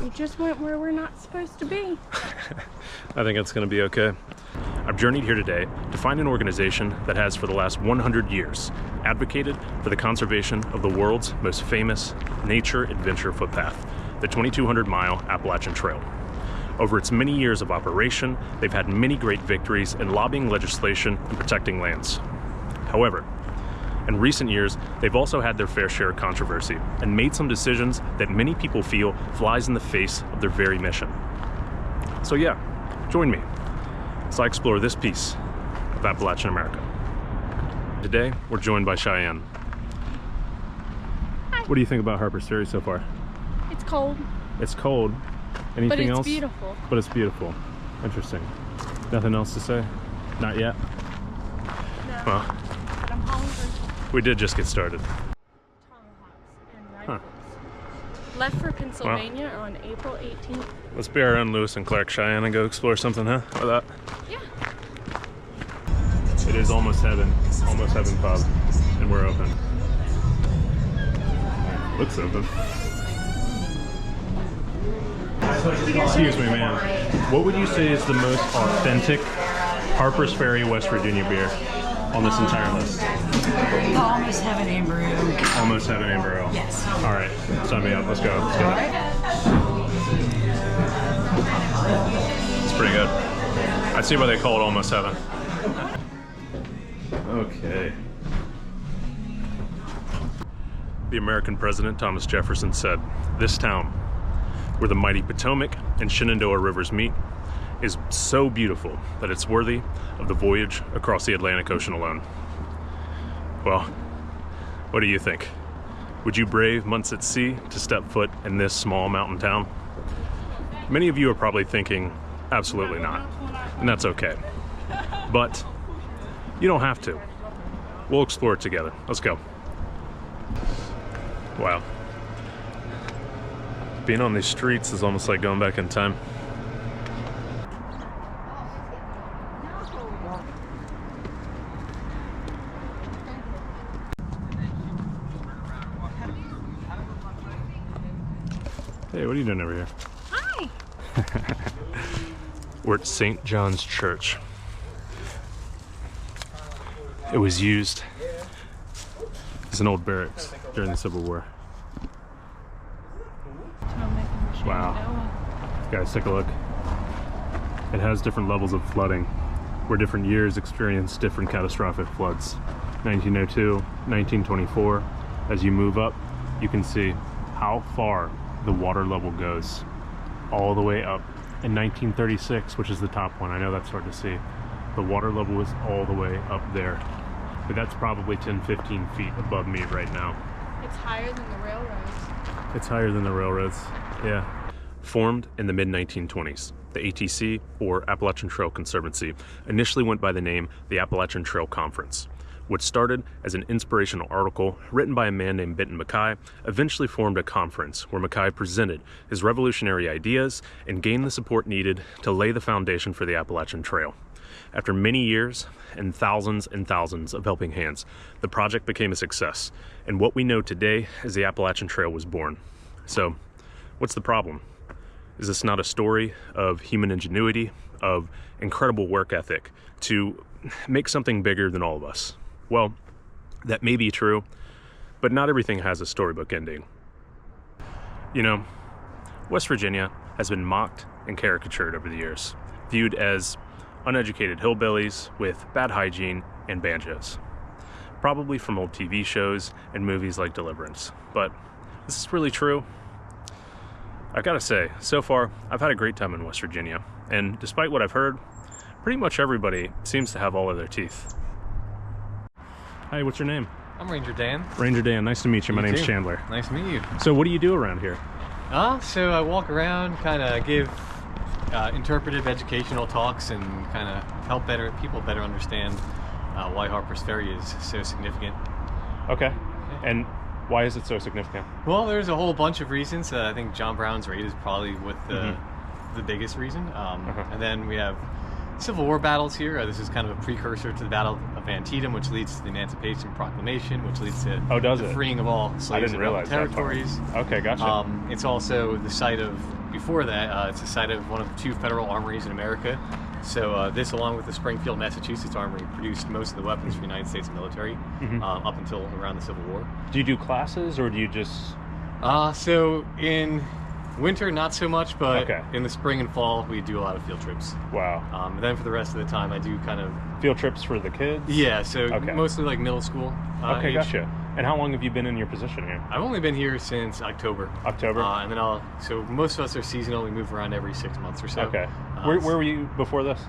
We just went where we're not supposed to be. I think it's going to be okay. I've journeyed here today to find an organization that has, for the last 100 years, advocated for the conservation of the world's most famous nature adventure footpath, the 2,200-mile Appalachian Trail. Over its many years of operation, they've had many great victories in lobbying legislation and protecting lands. However, in recent years, they've also had their fair share of controversy and made some decisions that many people feel flies in the face of their very mission. So yeah, join me as I explore this piece of Appalachian America. Today, we're joined by Cheyenne. Hi. What do you think about Harpers Ferry so far? It's cold. It's cold. Anything else? But it's beautiful. But it's beautiful. Interesting. Nothing else to say? Not yet? No. Well, But I'm hungry. we did just get started. Tomahawks and rifles. Left for Pennsylvania on April 18th. Let's be our own Lewis and Clark, Cheyenne, and go explore something, huh? Or that? Yeah. It is almost heaven pub, and we're open. Looks open. Excuse me, ma'am. What would you say is the most authentic Harpers Ferry, West Virginia beer on this entire list? Almost Heaven Amber Ale. Almost Heaven Amber Ale. Yes. All right, sign me up. Let's go. Let's go. It's pretty good. I see why they call it Almost Heaven. Okay. The American president, Thomas Jefferson, said, "This town, where the mighty Potomac and Shenandoah rivers meet, is so beautiful that it's worthy of the voyage across the Atlantic Ocean alone." Well, what do you think? Would you brave months at sea to step foot in this small mountain town? Many of you are probably thinking, absolutely not, and that's okay. But you don't have to. We'll explore it together. Let's go. Wow. Being on these streets is almost like going back in time. Hey, what are you doing over here? Hi. We're at St. John's Church. It was used as an old barracks during the Civil War. Wow. Guys, take a look. It has different levels of flooding, where different years experienced different catastrophic floods. 1902, 1924. As you move up, you can see how far the water level goes, all the way up. In 1936, which is the top one, I know that's hard to see, the water level was all the way up there. But that's probably 10-15 feet above me right now. It's higher than the railroads. It's higher than the railroads, yeah. Formed in the mid-1920s, the ATC, or Appalachian Trail Conservancy, initially went by the name the Appalachian Trail Conference, which started as an inspirational article written by a man named Benton MacKaye, eventually formed a conference where MacKaye presented his revolutionary ideas and gained the support needed to lay the foundation for the Appalachian Trail. After many years and thousands of helping hands, the project became a success, and what we know today as the Appalachian Trail was born. So, what's the problem? Is this not a story of human ingenuity, of incredible work ethic to make something bigger than all of us? Well, that may be true, but not everything has a storybook ending. You know, West Virginia has been mocked and caricatured over the years, viewed as uneducated hillbillies with bad hygiene and banjos. Probably from old TV shows and movies like Deliverance. But is this really true? I've got to say, so far, I've had a great time in West Virginia, and despite what I've heard, pretty much everybody seems to have all of their teeth. Hi, what's your name? I'm Ranger Dan. Ranger Dan, nice to meet you. My name's too. Chandler. Nice to meet you. So what do you do around here? So I walk around, kind of give interpretive educational talks and kind of help people better understand why Harpers Ferry is so significant. Okay. And why is it so significant? Well, there's a whole bunch of reasons. I think John Brown's raid is probably the biggest reason. And then we have Civil War battles here. This is kind of a precursor to the Battle of Antietam, which leads to the Emancipation Proclamation, which leads to the freeing of all slaves in rebel territories. Okay, gotcha. It's also the site of, before that, it's the site of one of the 2 federal armories in America. So this, along with the Springfield, Massachusetts Armory, produced most of the weapons for the United States military up until around the Civil War. Do you do classes, or do you just... So in winter, not so much, but in the spring and fall, we do a lot of field trips. Wow. And then for the rest of the time, I do kind of... Field trips for the kids? Yeah, so mostly like middle school Okay, age. gotcha. And how long have you been in your position here? I've only been here since October. October? And then so most of us are seasonal. We move around every 6 months or so. Okay. Where were you before this?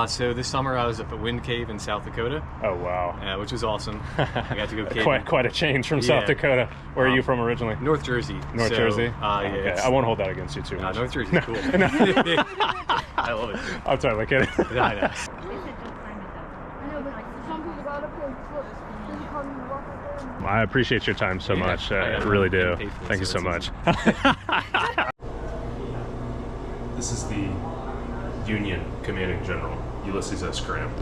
So this summer I was up at Wind Cave in South Dakota. Oh, wow. Which was awesome. I got to go caving. Quite a change from South Dakota. Where are you from originally? North Jersey. North Jersey? Yeah. Okay. I won't hold that against you too much. North Jersey's cool. I love it. I'm totally kidding. I know. I appreciate your time so much. I really do. Thank you so much. This is the Union Commanding General, Ulysses S. Grant.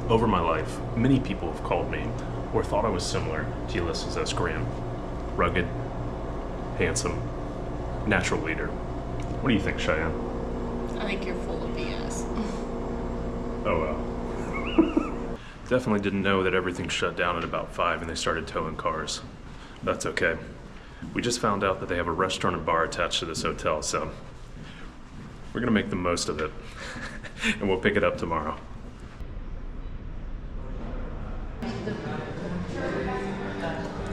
Over my life, many people have called me or thought I was similar to Ulysses S. Grant. Rugged, handsome, natural leader. What do you think, Cheyenne? I think you're full of BS. Oh well. Definitely didn't know that everything shut down at about 5 and they started towing cars. That's okay. We just found out that they have a restaurant and bar attached to this hotel, so we're gonna make the most of it. And we'll pick it up tomorrow.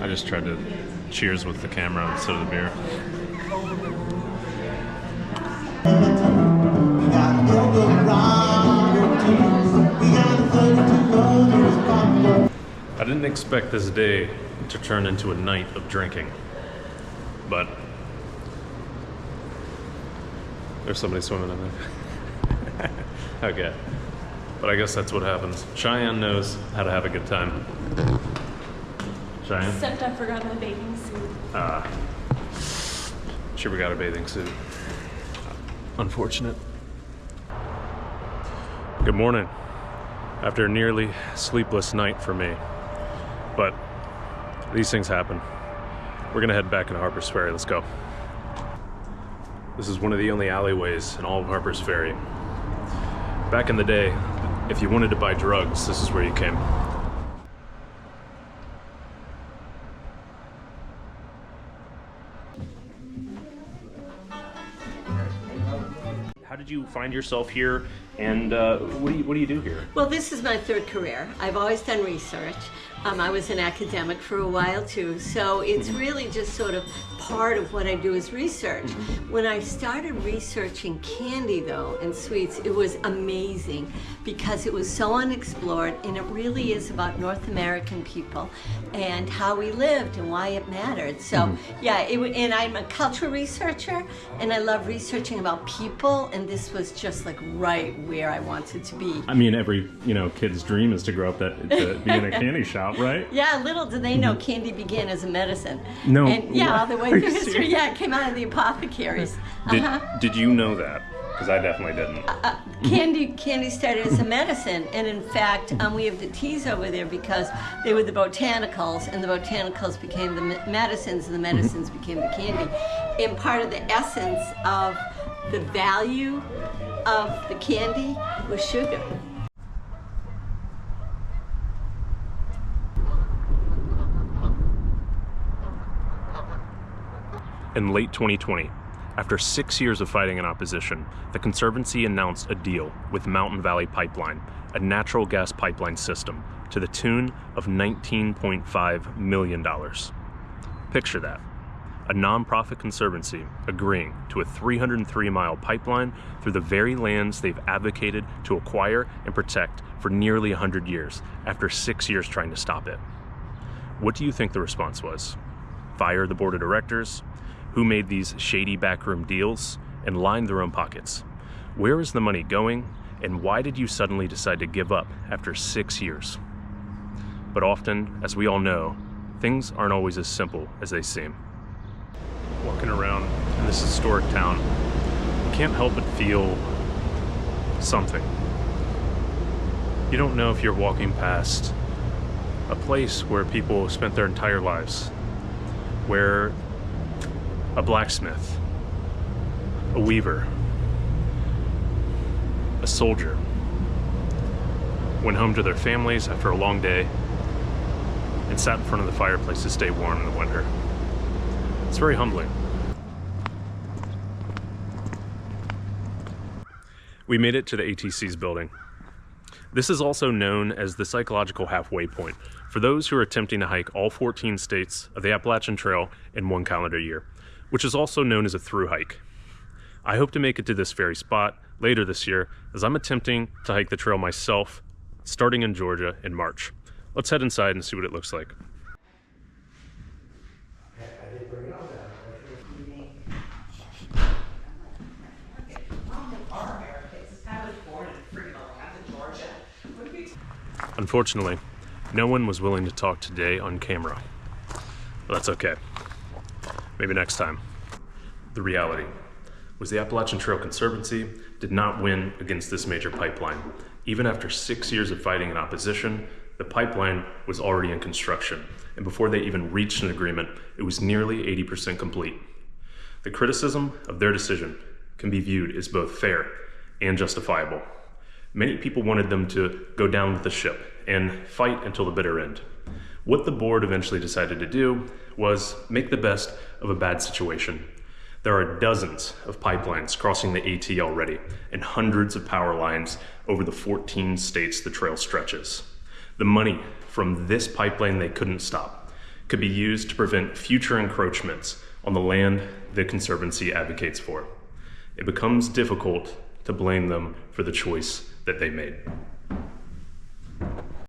I just tried to cheers with the camera instead of the beer. I didn't expect this day to turn into a night of drinking, but there's somebody swimming in there. Okay, but I guess that's what happens. Cheyenne knows how to have a good time. Cheyenne? Except I forgot my bathing suit. She forgot her bathing suit. Unfortunate. Good morning. After a nearly sleepless night for me. But these things happen. We're gonna head back into Harpers Ferry. Let's go. This is one of the only alleyways in all of Harpers Ferry. Back in the day, if you wanted to buy drugs, this is where you came. How did you find yourself here, and what do you do here? Well, this is my third career. I've always done research. I was an academic for a while too, so it's really just sort of part of what I do is research. When I started researching candy though and sweets, it was amazing because it was so unexplored, and it really is about North American people and how we lived and why it mattered. So yeah, and I'm a cultural researcher, and I love researching about people, and this was just like right where I wanted to be. I mean, every kid's dream is to grow up to be in a candy shop, right? Yeah, little do they know candy began as a medicine. No. And yeah, all the way through history, yeah, it came out of the apothecaries. Did you know that? Because I definitely didn't. Candy started as a medicine, and in fact, we have the teas over there because they were the botanicals, and the botanicals became the medicines, and the medicines became the candy. And part of the essence of the value of the candy was sugar. In late 2020, after 6 years of fighting in opposition, the Conservancy announced a deal with Mountain Valley Pipeline, a natural gas pipeline system, to the tune of $19.5 million. Picture that. A nonprofit conservancy agreeing to a 303-mile pipeline through the very lands they've advocated to acquire and protect for nearly 100 years, after 6 years trying to stop it. What do you think the response was? Fire the board of directors? Who made these shady backroom deals and lined their own pockets? Where is the money going, and why did you suddenly decide to give up after 6 years? But often, as we all know, things aren't always as simple as they seem. Walking around in this historic town, you can't help but feel something. You don't know if you're walking past a place where people spent their entire lives, where a blacksmith, a weaver, a soldier went home to their families after a long day and sat in front of the fireplace to stay warm in the winter. It's very humbling. We made it to the ATC's building. This is also known as the psychological halfway point for those who are attempting to hike all 14 states of the Appalachian Trail in one calendar year, which is also known as a through hike. I hope to make it to this very spot later this year, as I'm attempting to hike the trail myself, starting in Georgia in March. Let's head inside and see what it looks like. Unfortunately, no one was willing to talk today on camera. But that's okay. Maybe next time. The reality was the Appalachian Trail Conservancy did not win against this major pipeline. Even after 6 years of fighting in opposition, the pipeline was already in construction, and before they even reached an agreement, it was nearly 80% complete. The criticism of their decision can be viewed as both fair and justifiable. Many people wanted them to go down with the ship and fight until the bitter end. What the board eventually decided to do was make the best of a bad situation. There are dozens of pipelines crossing the AT already, and hundreds of power lines over the 14 states the trail stretches. The money from this pipeline they couldn't stop could be used to prevent future encroachments on the land the Conservancy advocates for. It becomes difficult to blame them for the choice that they made.